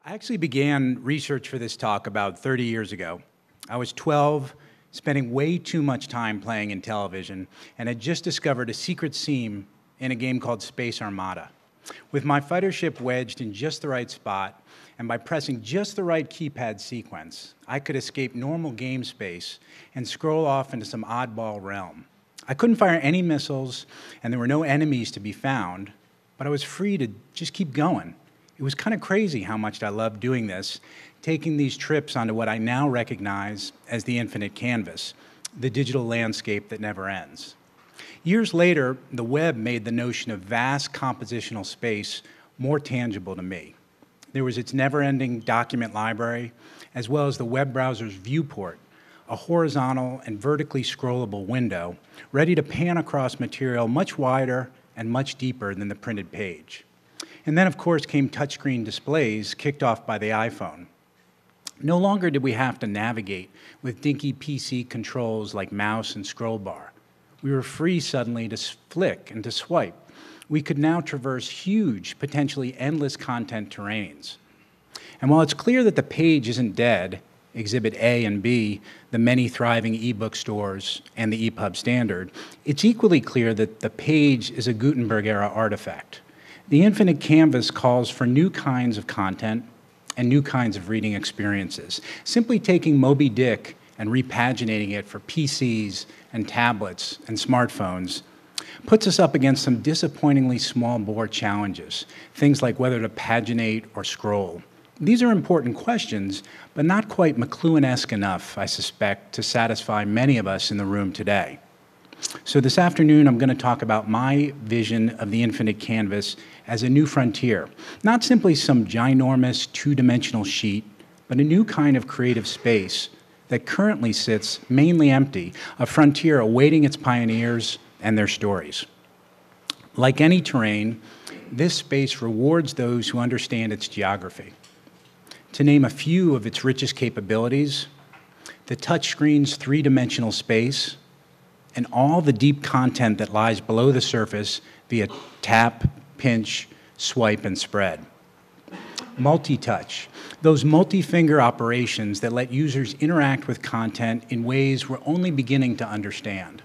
I actually began research for this talk about 30 years ago. I was 12, spending way too much time playing in television, and had just discovered a secret seam in a game called Space Armada. With my fighter ship wedged in just the right spot, and by pressing just the right keypad sequence, I could escape normal game space and scroll off into some oddball realm. I couldn't fire any missiles, and there were no enemies to be found, but I was free to just keep going. It was kind of crazy how much I loved doing this, taking these trips onto what I now recognize as the infinite canvas, the digital landscape that never ends. Years later, the web made the notion of vast compositional space more tangible to me. There was its never-ending document library, as well as the web browser's viewport, a horizontal and vertically scrollable window, ready to pan across material much wider and much deeper than the printed page. And then, of course, came touchscreen displays kicked off by the iPhone. No longer did we have to navigate with dinky PC controls like mouse and scroll bar. We were free suddenly to flick and to swipe. We could now traverse huge, potentially endless content terrains. And while it's clear that the page isn't dead, Exhibit A and B, the many thriving ebook stores, and the EPUB standard, it's equally clear that the page is a Gutenberg-era artifact. The infinite canvas calls for new kinds of content and new kinds of reading experiences. Simply taking Moby Dick and repaginating it for PCs and tablets and smartphones puts us up against some disappointingly small bore challenges, things like whether to paginate or scroll. These are important questions, but not quite McLuhan-esque enough, I suspect, to satisfy many of us in the room today. So this afternoon, I'm going to talk about my vision of the infinite canvas as a new frontier, not simply some ginormous two-dimensional sheet, but a new kind of creative space that currently sits mainly empty, a frontier awaiting its pioneers and their stories. Like any terrain, this space rewards those who understand its geography. To name a few of its richest capabilities, the touchscreen's three-dimensional space, and all the deep content that lies below the surface via tap, pinch, swipe, and spread. Multi-touch, those multi-finger operations that let users interact with content in ways we're only beginning to understand.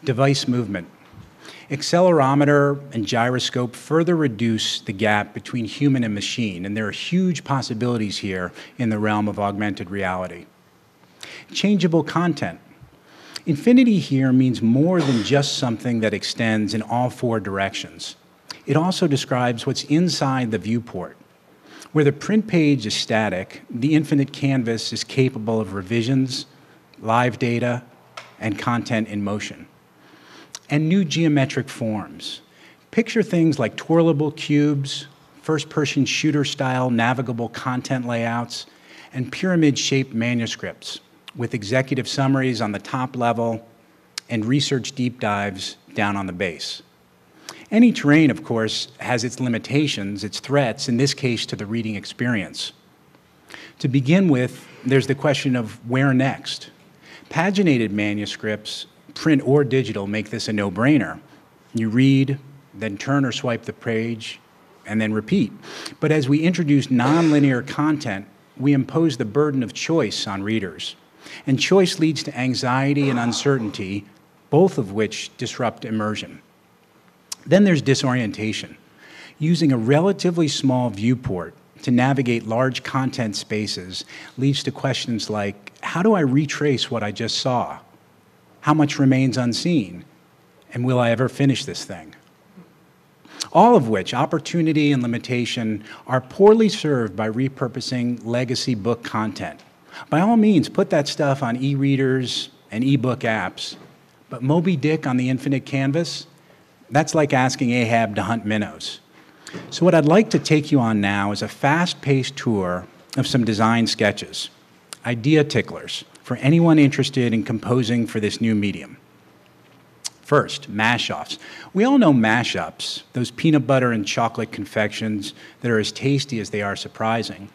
Device movement. Accelerometer and gyroscope further reduce the gap between human and machine, and there are huge possibilities here in the realm of augmented reality. Changeable content. Infinity here means more than just something that extends in all four directions. It also describes what's inside the viewport. Where the print page is static, the infinite canvas is capable of revisions, live data, and content in motion. And new geometric forms. Picture things like twirlable cubes, first-person shooter-style navigable content layouts, and pyramid-shaped manuscripts with executive summaries on the top level and research deep dives down on the base. Any terrain, of course, has its limitations, its threats, in this case to the reading experience. To begin with, there's the question of where next. Paginated manuscripts, print or digital, make this a no-brainer. You read, then turn or swipe the page, and then repeat. But as we introduce nonlinear content, we impose the burden of choice on readers. And choice leads to anxiety and uncertainty, both of which disrupt immersion. Then there's disorientation. Using a relatively small viewport to navigate large content spaces leads to questions like, how do I retrace what I just saw? How much remains unseen? And will I ever finish this thing? All of which, opportunity and limitation, are poorly served by repurposing legacy book content. By all means, put that stuff on e-readers and e-book apps, but Moby Dick on the infinite canvas, that's like asking Ahab to hunt minnows. So what I'd like to take you on now is a fast-paced tour of some design sketches, idea ticklers, for anyone interested in composing for this new medium. First, Mashoffs. We all know mashups, those peanut butter and chocolate confections that are as tasty as they are surprising.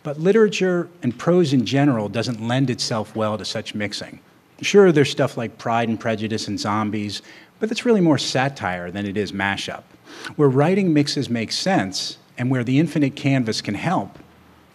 But literature and prose in general doesn't lend itself well to such mixing. Sure, there's stuff like Pride and Prejudice and Zombies, but it's really more satire than it is mashup, where writing mixes make sense and where the infinite canvas can help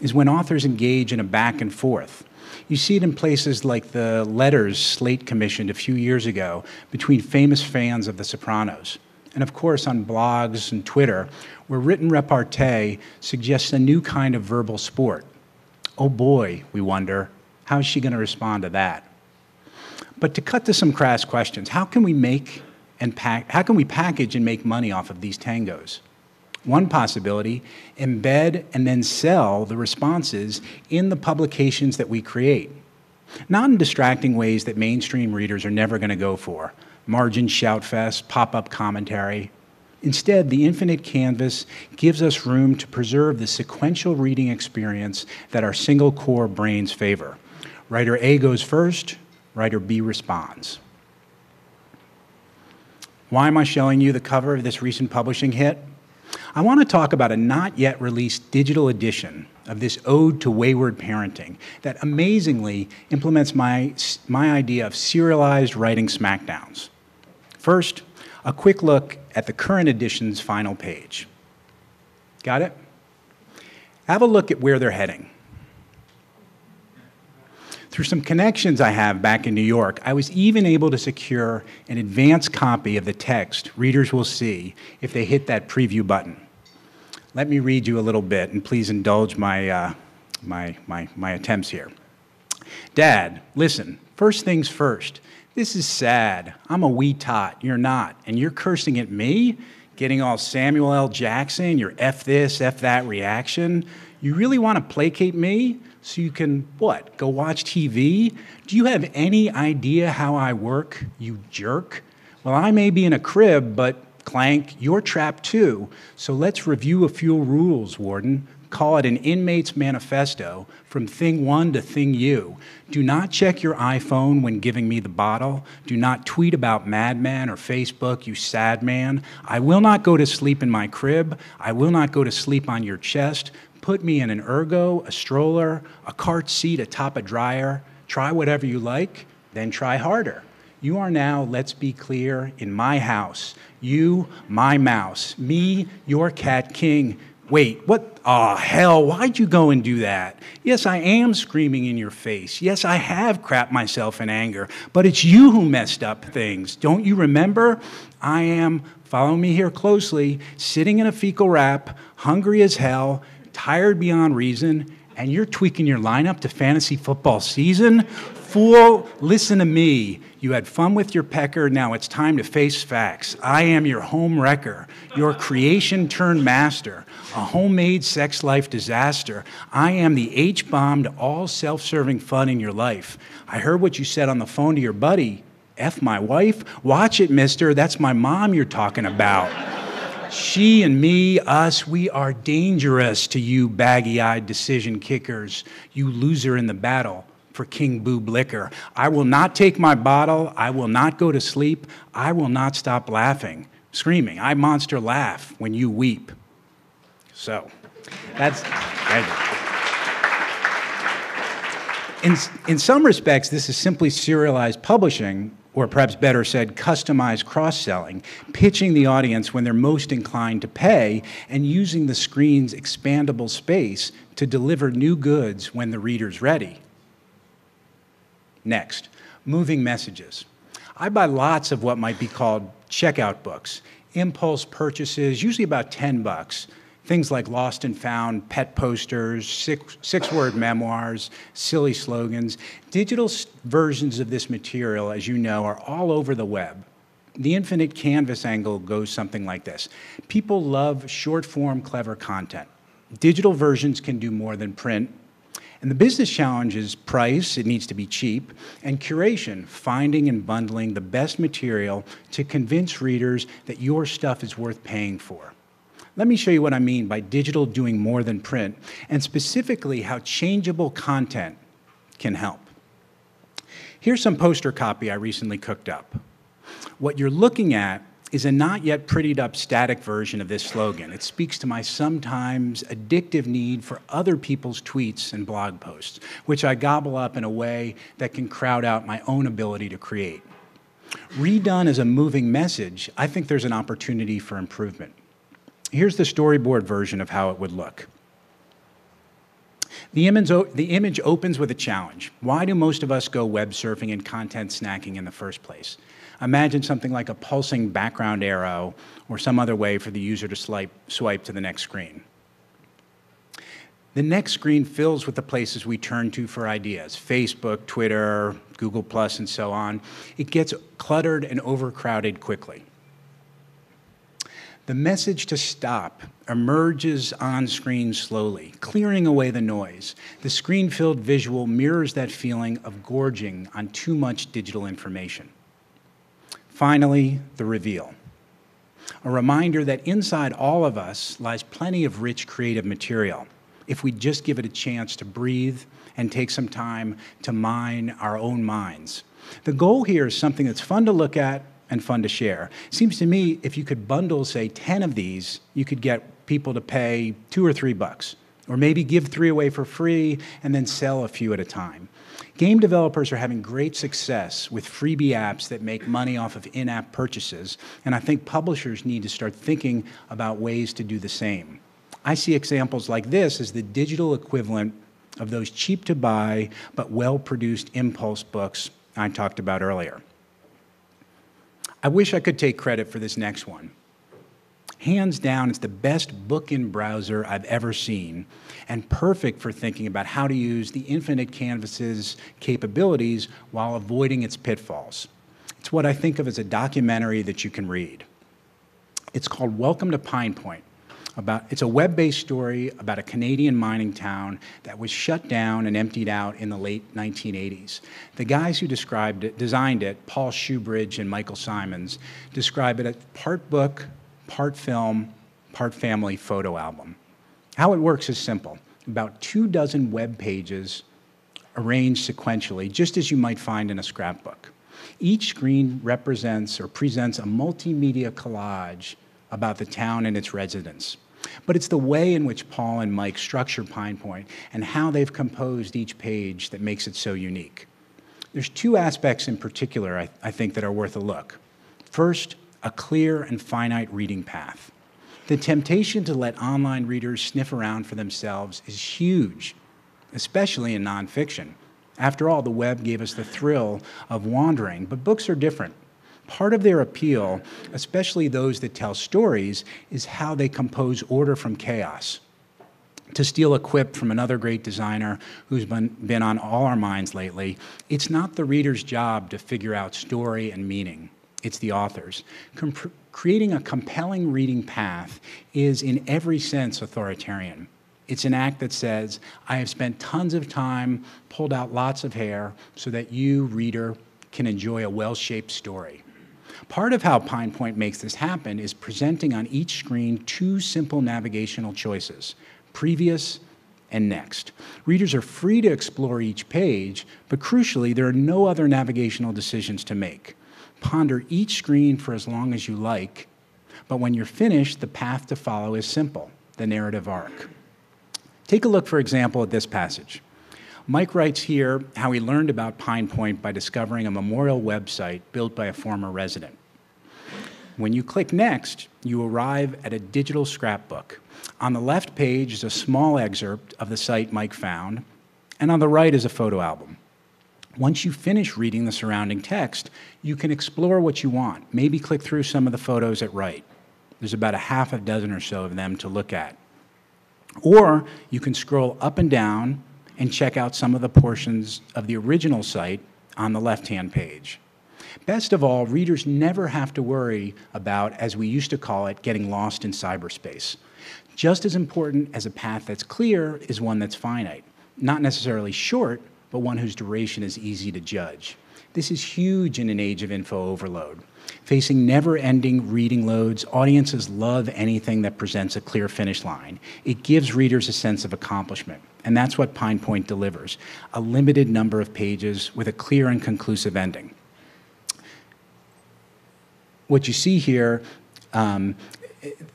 is when authors engage in a back and forth. You see it in places like the letters Slate commissioned a few years ago between famous fans of The Sopranos. And of course on blogs and Twitter, where written repartee suggests a new kind of verbal sport. Oh boy, we wonder, how is she going to respond to that? But to cut to some crass questions, how can we package and make money off of these tangos? One possibility, embed and then sell the responses in the publications that we create. Not in distracting ways that mainstream readers are never going to go for, margin shoutfest, pop-up commentary. Instead, the infinite canvas gives us room to preserve the sequential reading experience that our single core brains favor. Writer A goes first, writer B responds. Why am I showing you the cover of this recent publishing hit? I want to talk about a not yet released digital edition of this ode to wayward parenting that amazingly implements my idea of serialized writing smackdowns. First, a quick look at the current edition's final page. Got it? Have a look at where they're heading. Through some connections I have back in New York, I was even able to secure an advance copy of the text readers will see if they hit that preview button. Let me read you a little bit, and please indulge my attempts here. Dad, listen, first things first. This is sad. I'm a wee tot, you're not, and you're cursing at me? Getting all Samuel L. Jackson, your F this, F that reaction? You really want to placate me so you can, what, go watch TV? Do you have any idea how I work, you jerk? Well, I may be in a crib, but clank, you're trapped too. So let's review a few rules, Warden. Call it an inmate's manifesto, from thing one to thing you. Do not check your iPhone when giving me the bottle. Do not tweet about Mad Men or Facebook, you sad man. I will not go to sleep in my crib. I will not go to sleep on your chest. Put me in an ergo, a stroller, a cart seat atop a dryer. Try whatever you like, then try harder. You are now, let's be clear, in my house. You, my mouse. Me, your cat king. Wait, what? Oh, hell, why'd you go and do that? Yes, I am screaming in your face. Yes, I have crapped myself in anger, but it's you who messed up things. Don't you remember? I am, follow me here closely, sitting in a fecal wrap, hungry as hell, tired beyond reason, and you're tweaking your lineup to fantasy football season? Fool, listen to me. You had fun with your pecker, now it's time to face facts. I am your home wrecker, your creation master, a homemade sex life disaster. I am the H-bomb to all self-serving fun in your life. I heard what you said on the phone to your buddy. F my wife? Watch it, mister, that's my mom you're talking about. She and me, us, we are dangerous to you baggy-eyed decision kickers, you loser in the battle for King Boob Liquor. I will not take my bottle. I will not go to sleep. I will not stop laughing, screaming. I monster laugh when you weep. So, that's... In some respects, this is simply serialized publishing, or perhaps better said, customized cross-selling, pitching the audience when they're most inclined to pay and using the screen's expandable space to deliver new goods when the reader's ready. Next, moving messages. I buy lots of what might be called checkout books, impulse purchases, usually about $10. Things like lost and found, pet posters, six-word memoirs, silly slogans. Digital versions of this material, as you know, are all over the web. The infinite canvas angle goes something like this. People love short-form, clever content. Digital versions can do more than print. And the business challenge is price, it needs to be cheap, and curation, finding and bundling the best material to convince readers that your stuff is worth paying for. Let me show you what I mean by digital doing more than print, and specifically how changeable content can help. Here's some poster copy I recently cooked up. What you're looking at is a not yet prettied up static version of this slogan. It speaks to my sometimes addictive need for other people's tweets and blog posts, which I gobble up in a way that can crowd out my own ability to create. Redone as a moving message, I think there's an opportunity for improvement. Here's the storyboard version of how it would look. The image opens with a challenge. Why do most of us go web surfing and content snacking in the first place? Imagine something like a pulsing background arrow or some other way for the user to swipe to the next screen. The next screen fills with the places we turn to for ideas: Facebook, Twitter, Google+, and so on. It gets cluttered and overcrowded quickly. The message to stop emerges on screen slowly, clearing away the noise. The screen-filled visual mirrors that feeling of gorging on too much digital information. Finally, the reveal. A reminder that inside all of us lies plenty of rich creative material, if we just give it a chance to breathe and take some time to mine our own minds. The goal here is something that's fun to look at and fun to share. Seems to me if you could bundle, say, 10 of these, you could get people to pay $2 or $3, or maybe give 3 away for free and then sell a few at a time. Game developers are having great success with freebie apps that make money off of in-app purchases, and I think publishers need to start thinking about ways to do the same. I see examples like this as the digital equivalent of those cheap-to-buy but well-produced impulse books I talked about earlier. I wish I could take credit for this next one. Hands down, it's the best book in browser I've ever seen, and perfect for thinking about how to use the infinite canvas's capabilities while avoiding its pitfalls. It's what I think of as a documentary that you can read. It's called Welcome to Pine Point. It's a web-based story about a Canadian mining town that was shut down and emptied out in the late 1980s. The guys who designed it, Paul Shoebridge and Michael Simons, describe it as part book, part film, part family photo album. How it works is simple. About 24 web pages arranged sequentially, just as you might find in a scrapbook. Each screen represents or presents a multimedia collage about the town and its residents. But it's the way in which Paul and Mike structure Pine Point and how they've composed each page that makes it so unique. There's 2 aspects in particular I think that are worth a look. First, a clear and finite reading path. The temptation to let online readers sniff around for themselves is huge, especially in nonfiction. After all, the web gave us the thrill of wandering, but books are different. Part of their appeal, especially those that tell stories, is how they compose order from chaos. To steal a quip from another great designer who's been on all our minds lately, it's not the reader's job to figure out story and meaning. It's the author's. Creating a compelling reading path is, in every sense, authoritarian. It's an act that says, I have spent tons of time, pulled out lots of hair, so that you, reader, can enjoy a well-shaped story. Part of how Pine Point makes this happen is presenting on each screen 2 simple navigational choices: previous and next. Readers are free to explore each page, but crucially, there are no other navigational decisions to make. Ponder each screen for as long as you like, but when you're finished, the path to follow is simple: the narrative arc. Take a look, for example, at this passage. Mike writes here how he learned about Pine Point by discovering a memorial website built by a former resident. When you click Next, you arrive at a digital scrapbook. On the left page is a small excerpt of the site Mike found, and on the right is a photo album. Once you finish reading the surrounding text, you can explore what you want. Maybe click through some of the photos at right. There's about a half a dozen or so of them to look at. Or you can scroll up and down and check out some of the portions of the original site on the left-hand page. Best of all, readers never have to worry about, as we used to call it, getting lost in cyberspace. Just as important as a path that's clear is one that's finite. Not necessarily short, but one whose duration is easy to judge. This is huge in an age of info overload. Facing never-ending reading loads, audiences love anything that presents a clear finish line. It gives readers a sense of accomplishment, and that's what Pine Point delivers: a limited number of pages with a clear and conclusive ending. What you see here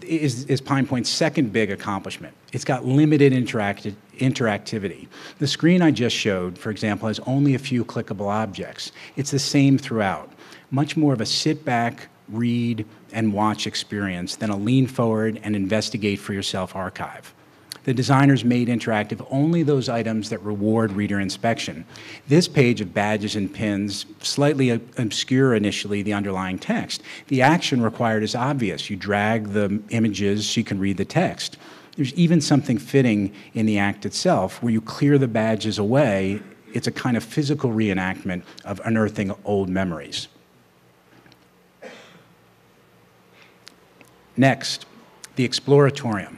is Pine Point's second big accomplishment. It's got limited interactivity. The screen I just showed, for example, has only a few clickable objects. It's the same throughout. Much more of a sit back, read, and watch experience than a lean forward and investigate for yourself archive. The designers made interactive only those items that reward reader inspection. This page of badges and pins slightly obscure initially the underlying text. The action required is obvious. You drag the images so you can read the text. There's even something fitting in the act itself where you clear the badges away. It's a kind of physical reenactment of unearthing old memories. Next, the Exploratorium.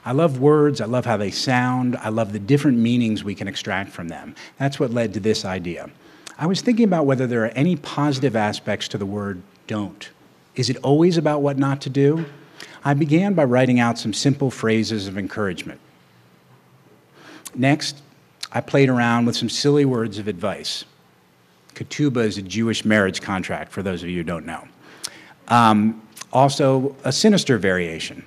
I love words, I love how they sound, I love the different meanings we can extract from them. That's what led to this idea. I was thinking about whether there are any positive aspects to the word don't. Is it always about what not to do? I began by writing out some simple phrases of encouragement. Next, I played around with some silly words of advice. Ketubah is a Jewish marriage contract, for those of you who don't know. Also, a sinister variation.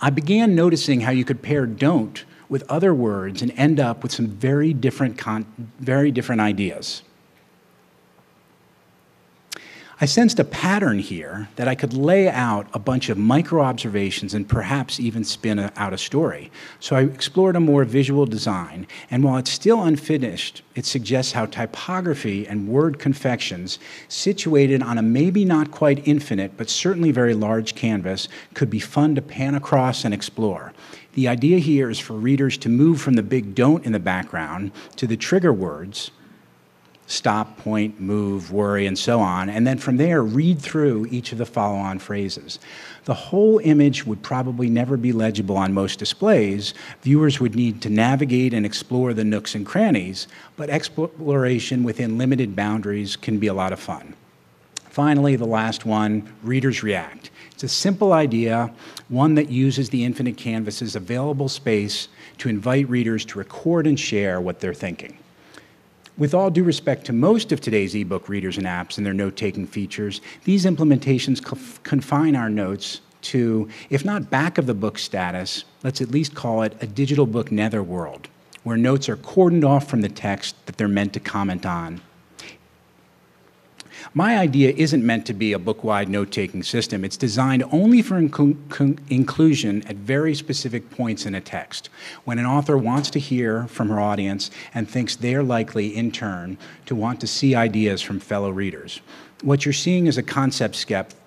I began noticing how you could pair don't with other words and end up with some very different ideas. I sensed a pattern here that I could lay out a bunch of micro-observations and perhaps even spin out a story. So I explored a more visual design, and while it's still unfinished, it suggests how typography and word confections situated on a maybe not quite infinite, but certainly very large canvas could be fun to pan across and explore. The idea here is for readers to move from the big don't in the background to the trigger words, stop, point, move, worry, and so on, and then from there, read through each of the follow-on phrases. The whole image would probably never be legible on most displays. Viewers would need to navigate and explore the nooks and crannies, but exploration within limited boundaries can be a lot of fun. Finally, the last one, readers react. It's a simple idea, one that uses the infinite canvas's available space to invite readers to record and share what they're thinking. With all due respect to most of today's ebook readers and apps and their note-taking features, these implementations confine our notes to, if not back-of-the-book status, let's at least call it a digital book netherworld, where notes are cordoned off from the text that they're meant to comment on. My idea isn't meant to be a book-wide note-taking system. It's designed only for inclusion at very specific points in a text, when an author wants to hear from her audience and thinks they're likely, in turn, to want to see ideas from fellow readers. What you're seeing is a concept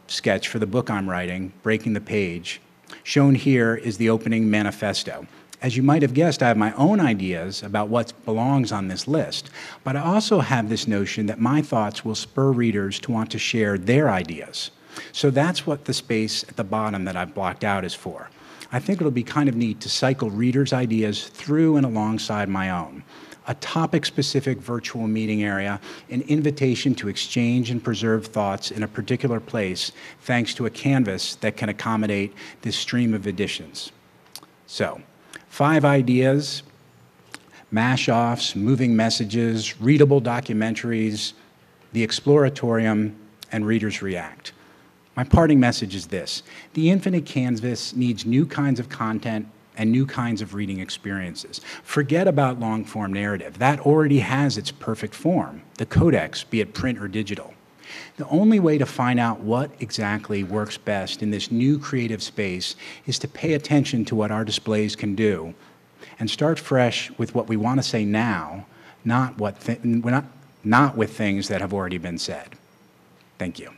sketch for the book I'm writing, Breaking the Page. Shown here is the opening manifesto. As you might have guessed, I have my own ideas about what belongs on this list, but I also have this notion that my thoughts will spur readers to want to share their ideas. So that's what the space at the bottom that I've blocked out is for. I think it'll be kind of neat to cycle readers' ideas through and alongside my own. A topic-specific virtual meeting area, an invitation to exchange and preserve thoughts in a particular place, thanks to a canvas that can accommodate this stream of editions. So, 5 ideas, Mashoffs, moving messages, readable documentaries, the Exploratorium, and Readers React. My parting message is this: the infinite canvas needs new kinds of content and new kinds of reading experiences. Forget about long-form narrative. That already has its perfect form, the codex, be it print or digital. The only way to find out what exactly works best in this new creative space is to pay attention to what our displays can do and start fresh with what we want to say now, not with things that have already been said. Thank you.